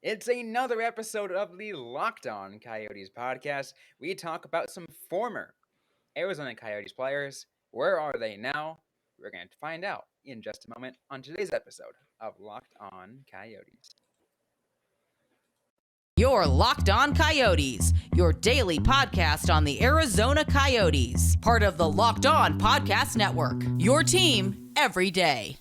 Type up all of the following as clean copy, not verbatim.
It's another episode of the Locked On Coyotes podcast. We talk about some former Arizona Coyotes players. Where are they now? We're going to find out in just a moment on today's episode of Locked On Coyotes. Your Locked On Coyotes, your daily podcast on the Arizona Coyotes, part of the Locked On Podcast Network. Your team every day.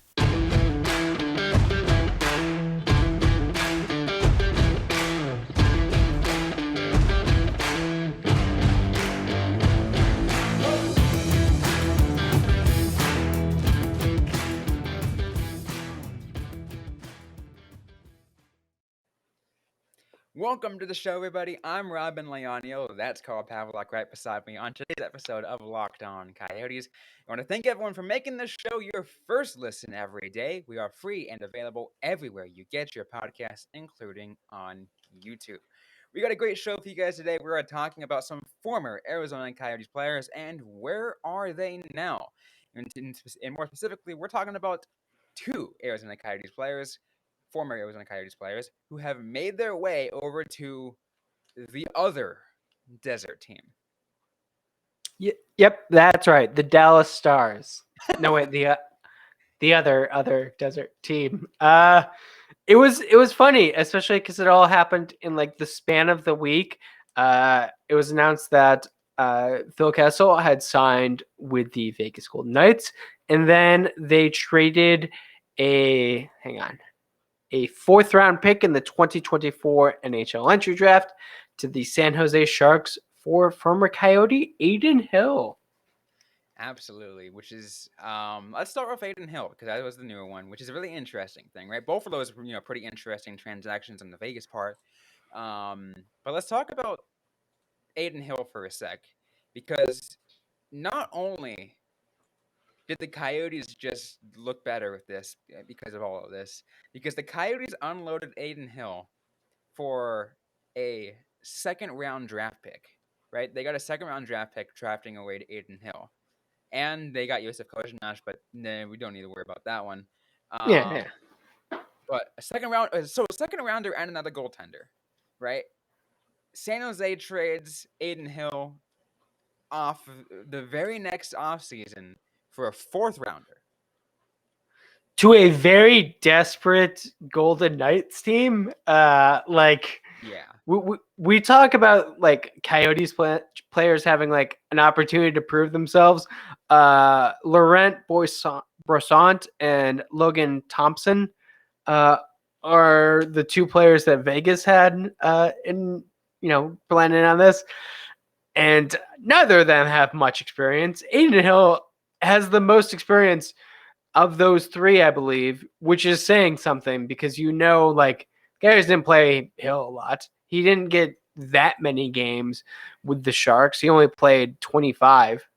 Welcome to the show, everybody. I'm Robyn Leonio. That's Carl Pavlak right beside me on today's episode of Locked On Coyotes. I want to thank everyone for making this show your first listen every day. We are free and available everywhere you get your podcasts, including on YouTube. We got a great show for you guys today. We're talking about some former Arizona Coyotes players and where are they now? And more specifically, we're talking about two Arizona Coyotes players, former Arizona Coyotes players, who have made their way over to the other desert team. Yep, that's right. The Dallas Stars. No, wait, the other desert team. It was funny, especially because it all happened in like the span of the week. It was announced that Phil Kessel had signed with the Vegas Golden Knights, and then they traded a fourth round pick in the 2024 NHL entry draft to the San Jose Sharks for former Coyote Adin Hill. Absolutely, which is let's start with Adin Hill because that was the newer one, which is a really interesting thing, right? Both of those, pretty interesting transactions on the Vegas part. But let's talk about Adin Hill for a sec, because not only did the Coyotes just look better with this because of all of this, because the Coyotes unloaded Adin Hill for a second round draft pick, right? They got a second round draft pick drafting away to Adin Hill. And they got Yosef Korenar, but we don't need to worry about that one. Yeah. But a second rounder and another goaltender, right? San Jose trades Adin Hill off the very next offseason for a fourth rounder. To a very desperate Golden Knights team. We talk about like Coyotes players having like an opportunity to prove themselves. Laurent Brossoit and Logan Thompson are the two players that Vegas had in planning on this, and neither of them have much experience. Adin Hill has the most experience of those three, I believe, which is saying something because like Garris didn't play Hill a lot. He didn't get that many games with the Sharks. He only played 25.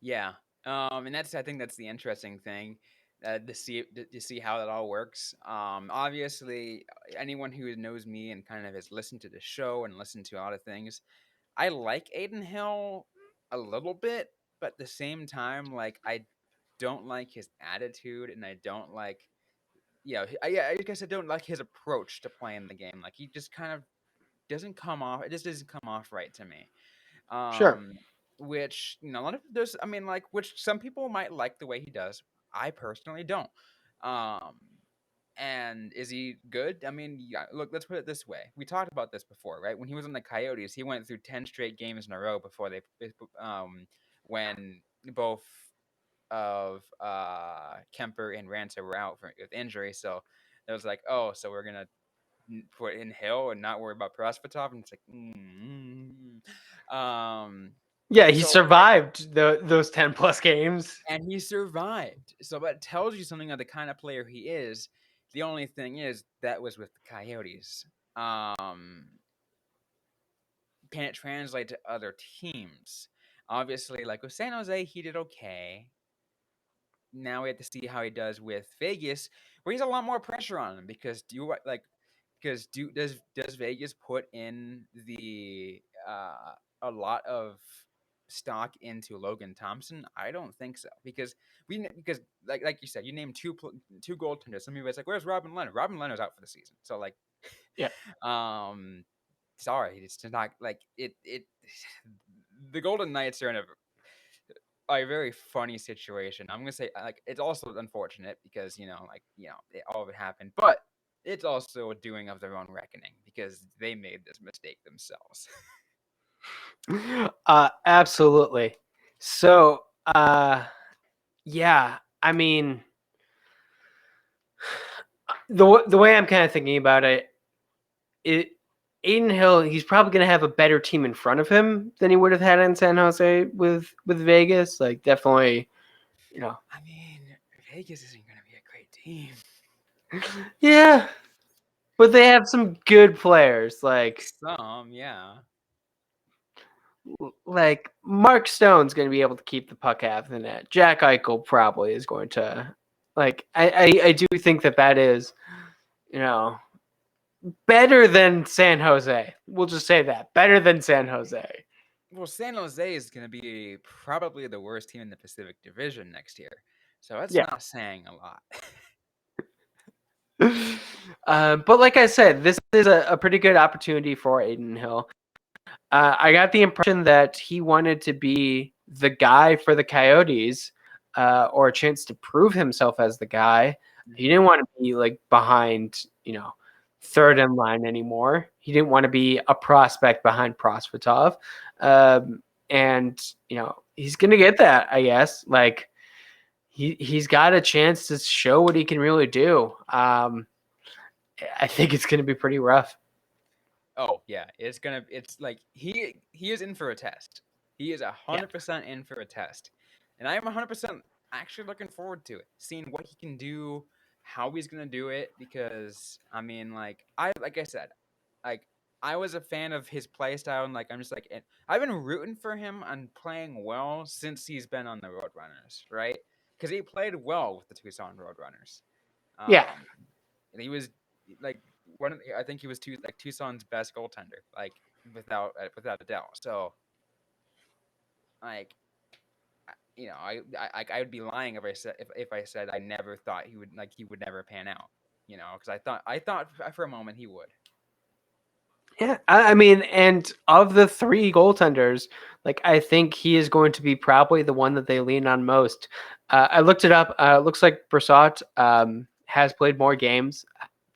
Yeah, and I think that's the interesting thing to see how that all works. Obviously, anyone who knows me and kind of has listened to the show and listened to a lot of things, I like Adin Hill a little bit, but at the same time, like I don't like his attitude, and I don't like, I guess I don't like his approach to playing the game. Like he just kind of doesn't come off. It just doesn't come off right to me. Sure. Which a lot of there's, I mean, like, which some people might like the way he does. I personally don't. Um, and is he good? I mean, yeah, look, let's put it this way. We talked about this before, right? When he was on the Coyotes, he went through 10 straight games in a row before when both of Kemper and Ranta were out with injury. So it was like, oh, so we're gonna put in Hill and not worry about Prosvetov, and it's like, Yeah, he so survived those 10 plus games. and he survived. So that tells you something of the kind of player he is. The only thing is that was with the Coyotes. Can it translate to other teams? Obviously, like with San Jose, he did okay. Now we have to see how he does with Vegas, where he's a lot more pressure on him because does Vegas put in the a lot of stock into Logan Thompson? I don't think so, because like you said, you named two goaltenders. Some people it's like, where's Robyn Leonard? Robyn Leonard's out for the season, so like, Yeah. Sorry, it's just not like it. The Golden Knights are in a very funny situation. I'm gonna say like it's also unfortunate because all of it happened, but it's also a doing of their own reckoning because they made this mistake themselves. Absolutely. So, yeah, I mean, the way I'm kind of thinking about it, Adin Hill, he's probably going to have a better team in front of him than he would have had in San Jose with Vegas. Like, definitely, I mean, Vegas isn't gonna be a great team. Yeah, but they have some good players. Yeah. Like Mark Stone's going to be able to keep the puck out of the net. Jack Eichel probably is going to. Like, I do think that is, better than San Jose. We'll just say that. Better than San Jose. Well, San Jose is going to be probably the worst team in the Pacific Division next year, so that's Yeah. not saying a lot. But like I said, this is a pretty good opportunity for Adin Hill. I got the impression that he wanted to be the guy for the Coyotes, or a chance to prove himself as the guy. He didn't want to be like behind, third in line anymore. He didn't want to be a prospect behind Prosvetov. And he's gonna get that, I guess. Like he's got a chance to show what he can really do. I think it's gonna be pretty rough. Oh yeah, it's like he is in for a test. He is 100% in for a test, and I am 100% actually looking forward to it, seeing what he can do, how he's gonna do it. Because I mean, like I said, like I was a fan of his play style, and like I'm just like I've been rooting for him on playing well since he's been on the Roadrunners, right? Because he played well with the Tucson Roadrunners. Yeah. And he was like I think he was Tucson's best goaltender, like without a doubt. So like I would be lying if I said I never thought he would never pan out, because I thought for a moment he would. Yeah, I mean, and of the three goaltenders, like I think he is going to be probably the one that they lean on most. I looked it up. It looks like Brassard has played more games.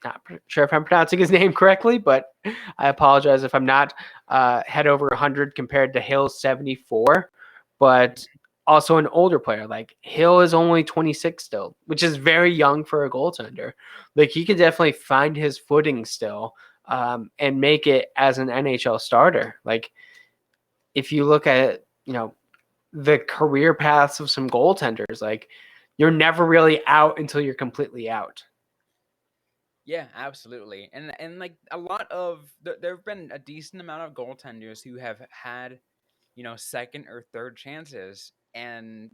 Not sure if I'm pronouncing his name correctly, but I apologize if I'm not. Had over 100 compared to Hill's 74, but also an older player. Like Hill is only 26 still, which is very young for a goaltender. Like he can definitely find his footing still. And make it as an NHL starter. Like if you look at, the career paths of some goaltenders, like you're never really out until you're completely out. Yeah, absolutely. And like a lot of there have been a decent amount of goaltenders who have had, second or third chances, and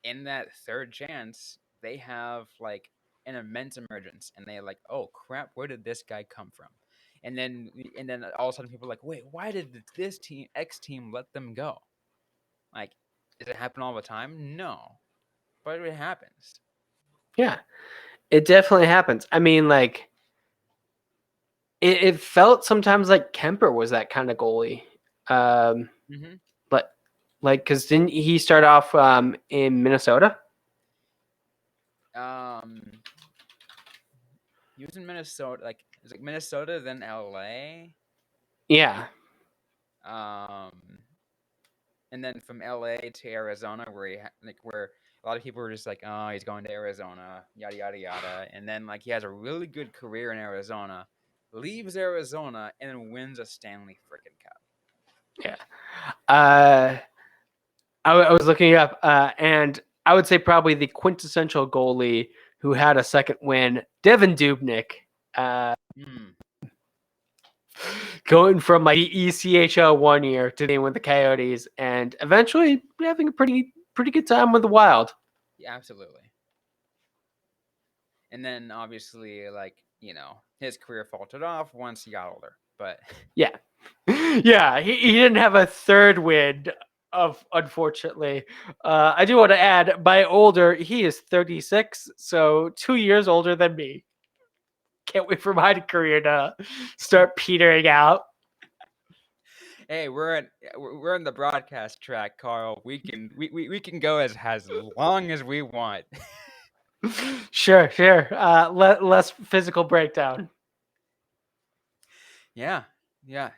in that third chance, they have like an immense emergence, and they're like, "Oh crap, where did this guy come from?" And then all of a sudden people are like, "Wait, why did this team X team let them go?" Like, does it happen all the time? No, but it happens. Yeah, it definitely happens. I mean, like it felt sometimes like Kemper was that kind of goalie. Mm-hmm. But like, cause didn't he start off in Minnesota? He was in Minnesota. Like it was like Minnesota, then LA. Yeah. And then from LA to Arizona, where a lot of people were just like, "Oh, he's going to Arizona," yada yada yada. And then like he has a really good career in Arizona, leaves Arizona, and then wins a Stanley freaking Cup. Yeah. I was looking it up, and I would say probably the quintessential goalie who had a second win, Devin Dubnyk. Going from like the ECHL 1 year to being with the Coyotes, and eventually having a pretty good time with the Wild. Yeah, absolutely. And then obviously, his career faltered off once he got older. But yeah, he didn't have a third win unfortunately. I do want to add, by older, he is 36, so 2 years older than me. Can't wait for my career to start petering out. Hey, we're in the broadcast track, Carl. We can go as long as we want. Sure. Less physical breakdown. Yeah, yeah.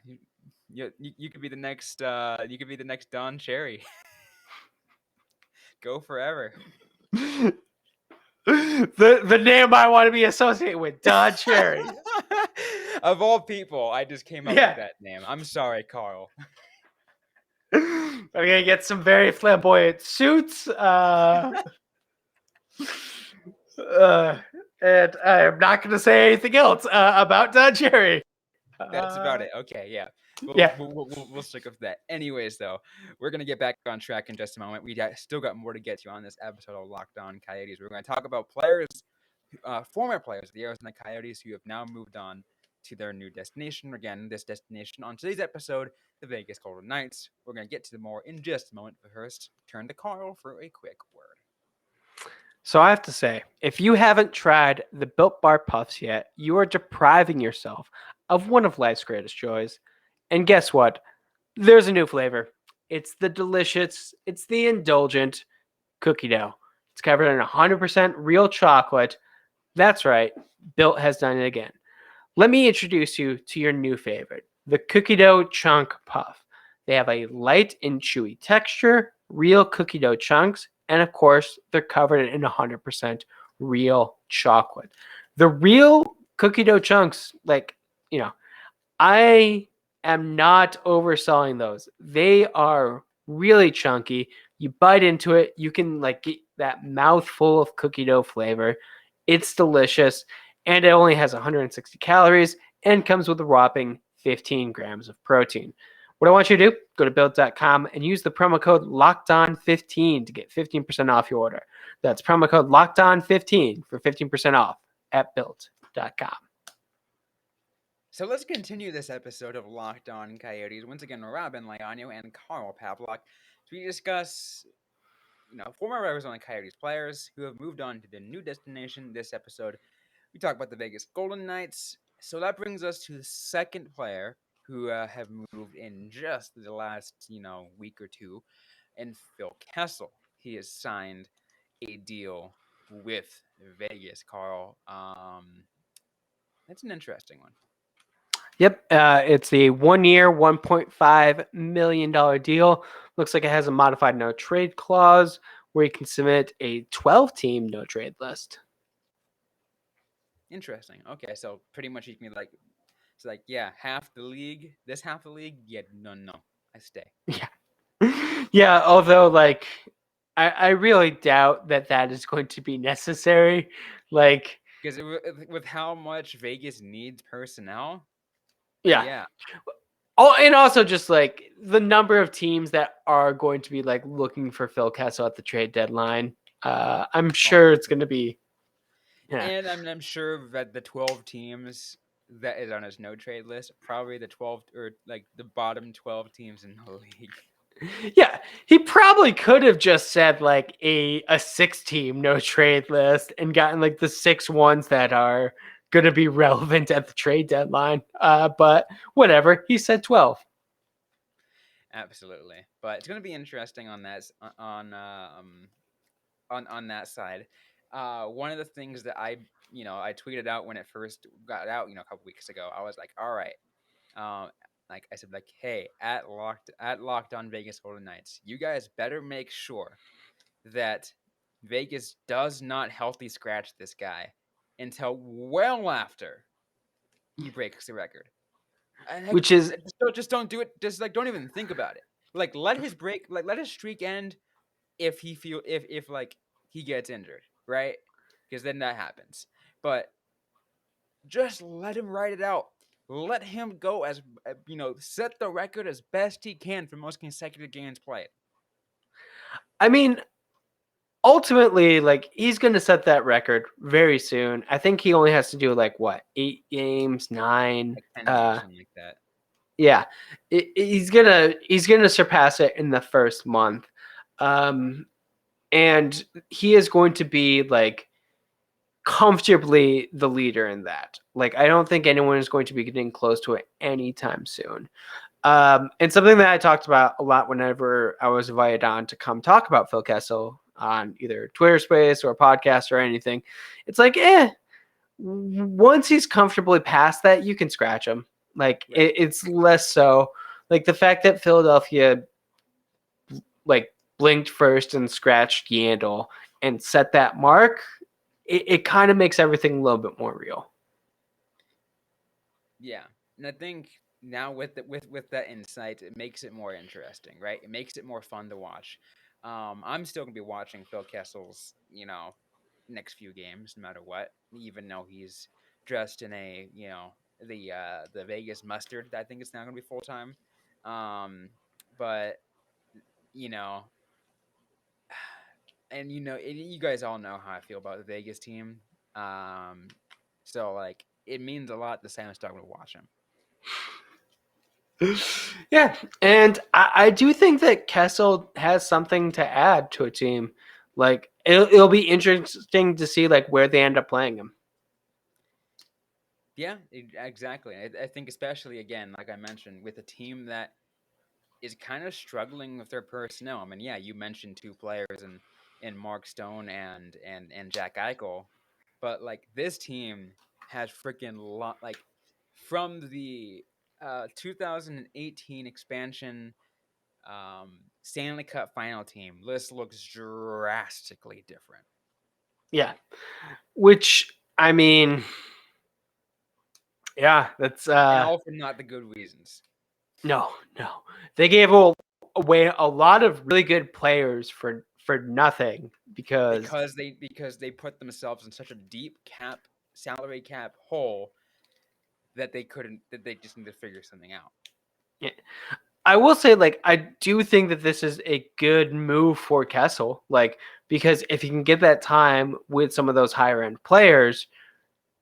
You could be the next Don Cherry. Go forever. The name I want to be associated with, Don Cherry. Of all people, I just came up Yeah. with that name. I'm sorry, Carl. I'm gonna get some very flamboyant suits. And I'm not gonna say anything else about Don Cherry. That's about it. Okay, yeah. Yeah. We'll stick with that. Anyways, though, we're gonna get back on track in just a moment. Still got more to get to on this episode of Locked On Coyotes. We're gonna talk about players, former players of the Arizona Coyotes who have now moved on to their new destination. Again, this destination on today's episode, the Vegas Golden Knights. We're gonna get to the more in just a moment. But first, turn to Carl for a quick word. So I have to say, if you haven't tried the Built Bar Puffs yet, you are depriving yourself of one of life's greatest joys. And guess what? There's a new flavor. It's the delicious, it's the indulgent cookie dough. It's covered in 100% real chocolate. That's right, Built has done it again. Let me introduce you to your new favorite, the cookie dough chunk puff. They have a light and chewy texture, real cookie dough chunks, and of course, they're covered in 100% real chocolate. The real cookie dough chunks, I am not overselling those. They are really chunky. You bite into it, you can get that mouthful of cookie dough flavor. It's delicious, and it only has 160 calories and comes with a whopping 15 grams of protein. What I want you to do, go to build.com and use the promo code LOCKEDON15 to get 15% off your order. That's promo code LOCKEDON15 for 15% off at build.com. So let's continue this episode of Locked On Coyotes. Once again, Robyn Leano and Carl Pavlock. So we discuss, former Arizona Coyotes players who have moved on to their new destination. This episode, we talk about the Vegas Golden Knights. So that brings us to the second player who have moved in just the last, week or two, and Phil Kessel. He has signed a deal with Vegas, Carl. That's an interesting one. Yep, it's a 1 year, $1.5 million deal. Looks like it has a modified no trade clause where you can submit a 12-team no trade list. Interesting. Okay, so pretty much you can be half the league, yeah, no, I stay. Yeah. Yeah, although, I really doubt that is going to be necessary. Because with how much Vegas needs personnel, yeah. yeah. Oh, and also just the number of teams that are going to be looking for Phil Kessel at the trade deadline. I'm sure it's going to be. Yeah. And I'm sure that the 12 teams that is on his no trade list, probably the 12 or the bottom 12 teams in the league. Yeah, he probably could have just said a 6-team no trade list and gotten the 6 ones that are going to be relevant at the trade deadline. But whatever, he said 12. Absolutely, but it's going to be interesting on that on that side. One of the things that I tweeted out when it first got out, a couple weeks ago, I was like, all right, I said, hey, at Locked On Vegas Golden Knights, you guys better make sure that Vegas does not healthy scratch this guy until well after he breaks the record. And Which is just don't do it. Just don't even think about it. Let his streak end if he he gets injured, right? Because then that happens. But just let him ride it out. Let him go as set the record as best he can for most consecutive games played. I mean, ultimately, he's going to set that record very soon. I think he only has to do 8 games, 9, 10 games, something like that. Yeah, he's gonna surpass it in the first month, and he is going to be like comfortably the leader in that. Like, I don't think anyone is going to be getting close to it anytime soon. And something that I talked about a lot whenever I was invited on to come talk about Phil Kessel on either Twitter Space or a podcast or anything, it's like, once he's comfortably past that, you can scratch him. Like, Right. it's less so. Like, the fact that Philadelphia like blinked first and scratched Yandel and set that mark, it kind of makes everything a little bit more real. Yeah, and I think now with that insight, it makes it more interesting, right? It makes it more fun to watch. I'm still gonna be watching Phil Kessel's, next few games, no matter what, even though he's dressed in a, the Vegas mustard. I think it's now gonna be full time. But you know, and you guys all know how I feel about the Vegas team. Um, so like, it means a lot the same as starting to watch him. Yeah, and I do think that Kessel has something to add to a team. Like, it'll be interesting to see like where they end up playing him. Yeah, exactly. I think especially again, like I mentioned, with a team that is kind of struggling with their personnel. I mean, yeah, you mentioned two players in Mark Stone and Jack Eichel, but like this team has freaking lot like from the 2018 expansion Stanley Cup final team. This looks drastically different, Yeah, which I mean, yeah, that's and all for not the good reasons. no, no. They gave away a lot of really good players for nothing because Because they put themselves in such a deep salary cap hole that they just need to figure something out. yeah. I will say, like, I do think that this is a good move for Kessel, like, because if he can get that time with some of those higher end players,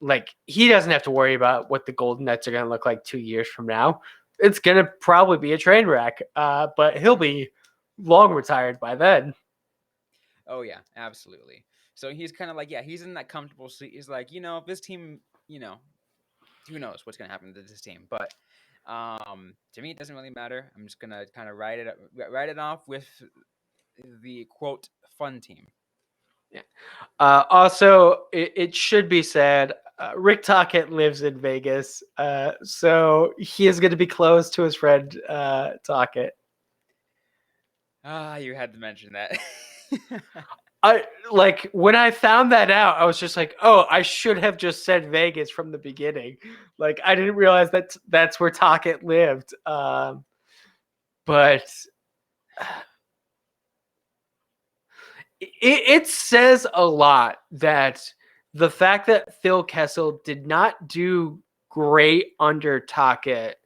like, he doesn't have to worry about what the Golden Knights are going to look like 2 years from now. It's going to probably be a train wreck, but he'll be long retired by then. Oh yeah, absolutely. So he's kind of like, yeah, he's in that comfortable seat. He's like, if this team, who knows what's gonna happen to this team, but to me it doesn't really matter. I'm just gonna kind of write it off with the quote fun team. Yeah. Also, it should be said, Rick Tocchet lives in Vegas, so he is going to be close to his friend Tocchet. Ah, you had to mention that. I like when I found that out, I was just like, "Oh, I should have just said Vegas from the beginning." Like, I didn't realize that's where Tocchet lived. But it says a lot that the fact that Phil Kessel did not do great under Tocchet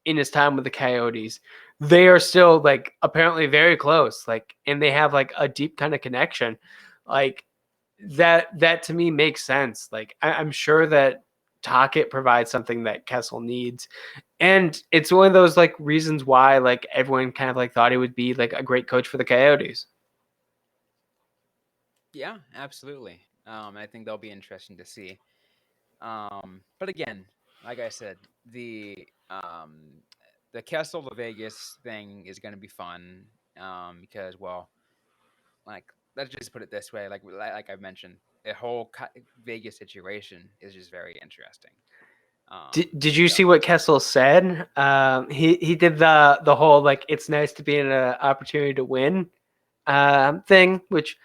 in his time with the Coyotes, they are still like apparently very close. Like, and they have like a deep kind of connection. Like, that to me makes sense. Like, I'm sure that Tocchet provides something that Kessel needs. And it's one of those like reasons why like everyone kind of like thought he would be like a great coach for the Coyotes. Yeah, absolutely. I think that'll be interesting to see. But again, like I said, the Kessel to Vegas thing is going to be fun. Because well, like let's just put it this way, like I mentioned, the whole Vegas situation is just very interesting. Did you So see what Kessel said? He did the whole like it's nice to be in an opportunity to win thing, which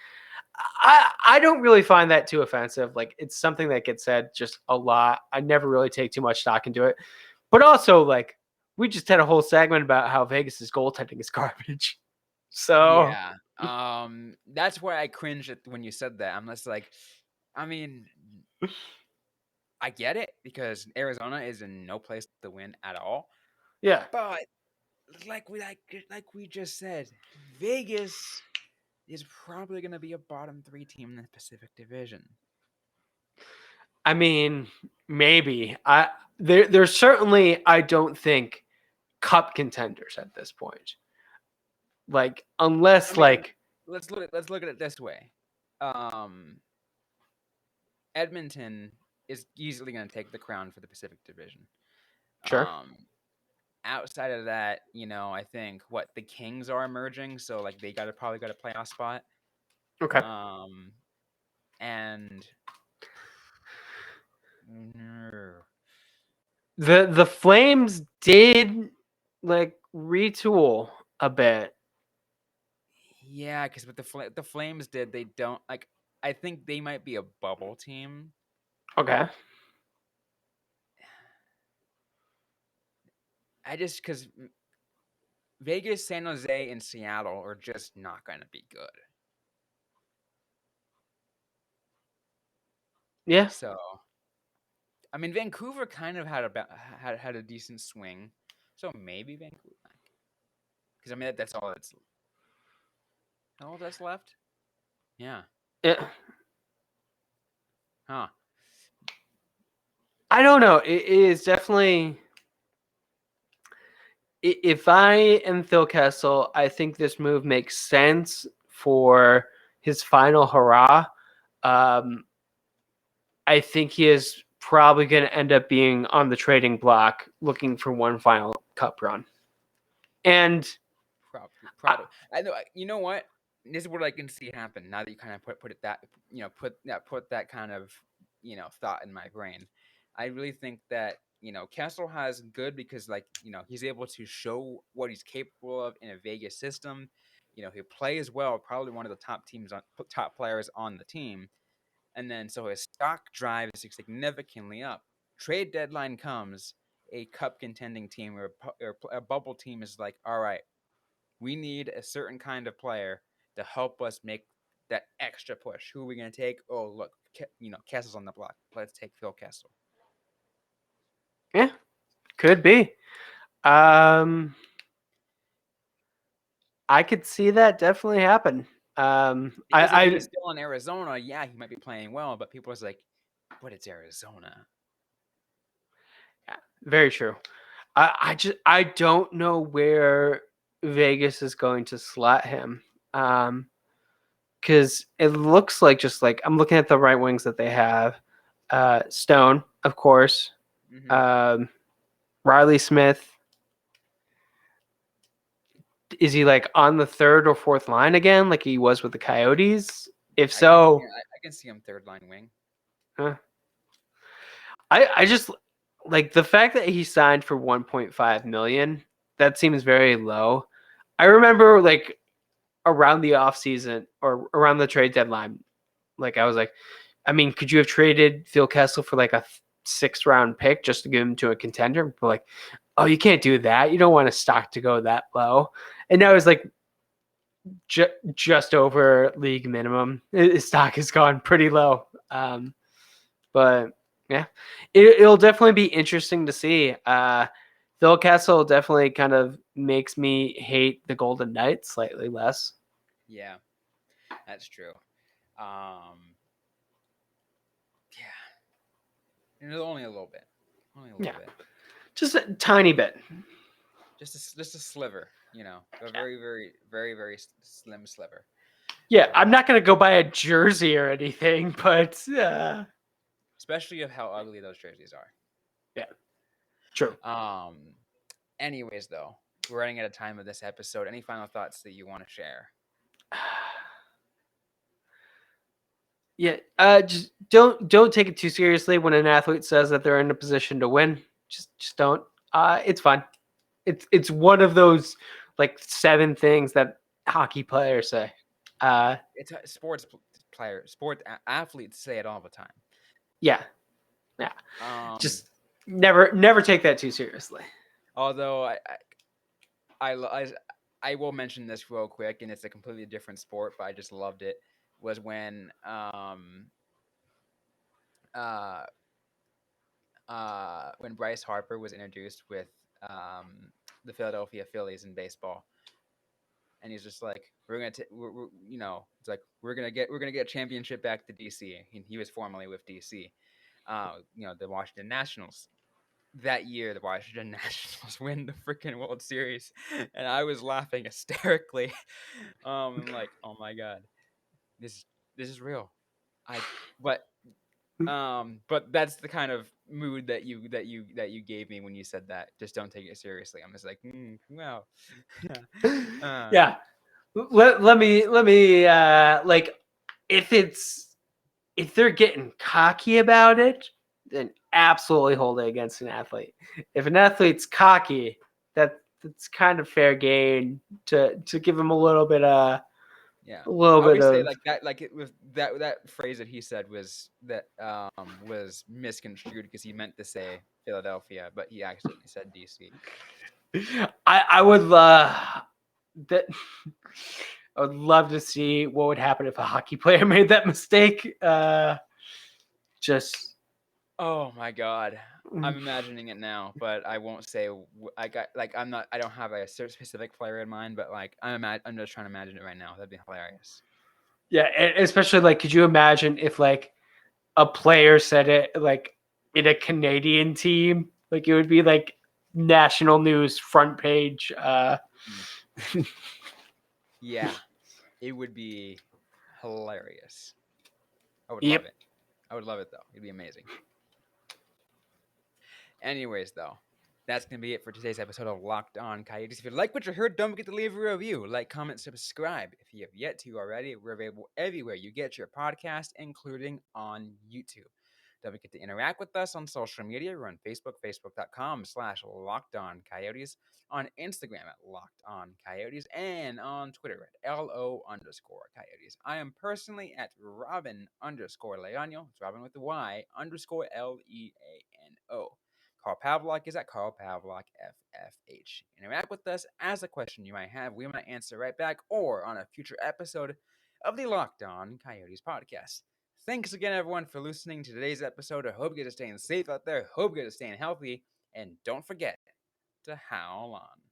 I don't really find that too offensive. Like, it's something that gets said just a lot. I never really take too much stock into it. But also, like, we just had a whole segment about how Vegas's goaltending is garbage. So yeah, that's why I cringed when you said that. I'm just like, I mean, I get it because Arizona is in no place to win at all. yeah, But like we just said, Vegas is probably going to be a bottom three team in the Pacific Division. I mean, maybe there's certainly I don't think cup contenders at this point. Like, unless let's look at it this way. Edmonton is easily going to take the crown for the Pacific Division. Sure. Outside of that, I think the Kings are emerging, so like they probably got a playoff spot. Okay. And the Flames did like retool a bit. Yeah, because what the Flames did, they don't like. I think they might be a bubble team. Okay. Because Vegas, San Jose, and Seattle are just not going to be good. Yeah. So, I mean, Vancouver kind of had a decent swing. So maybe Vancouver. Because I mean that's all that's left. Yeah. Yeah. Huh. I don't know. It is definitely. If I am Phil Kessel, I think this move makes sense for his final hurrah. I think he is probably going to end up being on the trading block looking for one final cup run. And probably. I know. You know what? This is what I can see happen now that you kind of put that kind of thought in my brain. I really think that Kessel has good because he's able to show what he's capable of in a Vegas system. He plays well, probably one of the top players on the team, and then so his stock drives significantly up. Trade deadline comes, a cup contending team or a bubble team is like, all right, we need a certain kind of player to help us make that extra push. Who are we going to take? Oh, look, Kessel's on the block. Let's take Phil Kessel. Yeah, could be. I could see that definitely happen. Because if he's still in Arizona, yeah, he might be playing well, but people are like, but it's Arizona. Yeah, very true. I don't know where Vegas is going to slot him. Because it looks like I'm looking at the right wings that they have. Stone, of course. Mm-hmm. Riley Smith. Is he like on the third or fourth line again, like he was with the Coyotes? If so, I can see him third line wing. I just like the fact that he signed for 1.5 million. That seems very low. I remember like around the off season or around the trade deadline, like I was like, I mean, could you have traded Phil Kessel for like a 6th round pick just to give him to a contender? But like, oh, you can't do that. You don't want a stock to go that low. And now it's like just over league minimum. His stock has gone pretty low. But yeah, it'll definitely be interesting to see. Phil Kessel definitely kind of makes me hate the Golden Knights slightly less. Yeah, that's true. Yeah, only a little bit. Only a little bit. Just a tiny bit. Just a sliver. A very, very, very, very slim sliver. Yeah, I'm not gonna go buy a jersey or anything, but especially of how ugly those jerseys are. Yeah, true. Anyways, though, we're running out of time of this episode. Any final thoughts that you want to share? Yeah, just don't take it too seriously when an athlete says that they're in a position to win. Just don't. It's fun. It's one of those like 7 things that hockey players say. It's a sports athletes say it all the time. Yeah. Just never take that too seriously. Although I will mention this real quick, and it's a completely different sport, but I just loved it. Was when Bryce Harper was introduced with the Philadelphia Phillies in baseball, and he's just like, we're gonna get a championship back to DC. He was formerly with DC, the Washington Nationals, that year the Washington Nationals win the freaking World Series, and I was laughing hysterically. I'm like, oh my god, this this is real. I but but that's the kind of mood that you gave me when you said that. Just don't take it seriously. I'm just like, wow. uh, Yeah. Let me like if they're getting cocky about it, then absolutely hold it against an athlete. If an athlete's cocky, that's kind of fair game to give him a little bit Yeah, a little I bit always say of like that. Like it was that phrase that he said was misconstrued because he meant to say Philadelphia, but he accidentally said DC. I would that I would love to see what would happen if a hockey player made that mistake. Just Oh my god, I'm imagining it now, but I won't say. I got like I'm not. I don't have a specific player in mind, but like I'm just trying to imagine it right now. That'd be hilarious. yeah, especially like, could you imagine if like a player said it like in a Canadian team? Like it would be like national news front page. Mm. Yeah, it would be hilarious. I would love Yep. it. I would love it though. It'd be amazing. Anyways, though, that's going to be it for today's episode of Locked On Coyotes. If you like what you heard, don't forget to leave a review, like, comment, subscribe. If you have yet to already, we're available everywhere you get your podcast, including on YouTube. Don't forget to interact with us on social media. We're on Facebook, facebook.com/LockedOnCoyotes, on Instagram at LockedOnCoyotes, and on Twitter at LO_Coyotes. I am personally at Robyn_Leano. It's Robyn with the Y_LEANO. Carl Pavlok is at Carl Pavlok FFH. Interact with us, ask a question you might have. We might answer right back or on a future episode of the Locked On Coyotes podcast. Thanks again, everyone, for listening to today's episode. I hope you guys are staying safe out there. Hope you guys are staying healthy. And don't forget to howl on.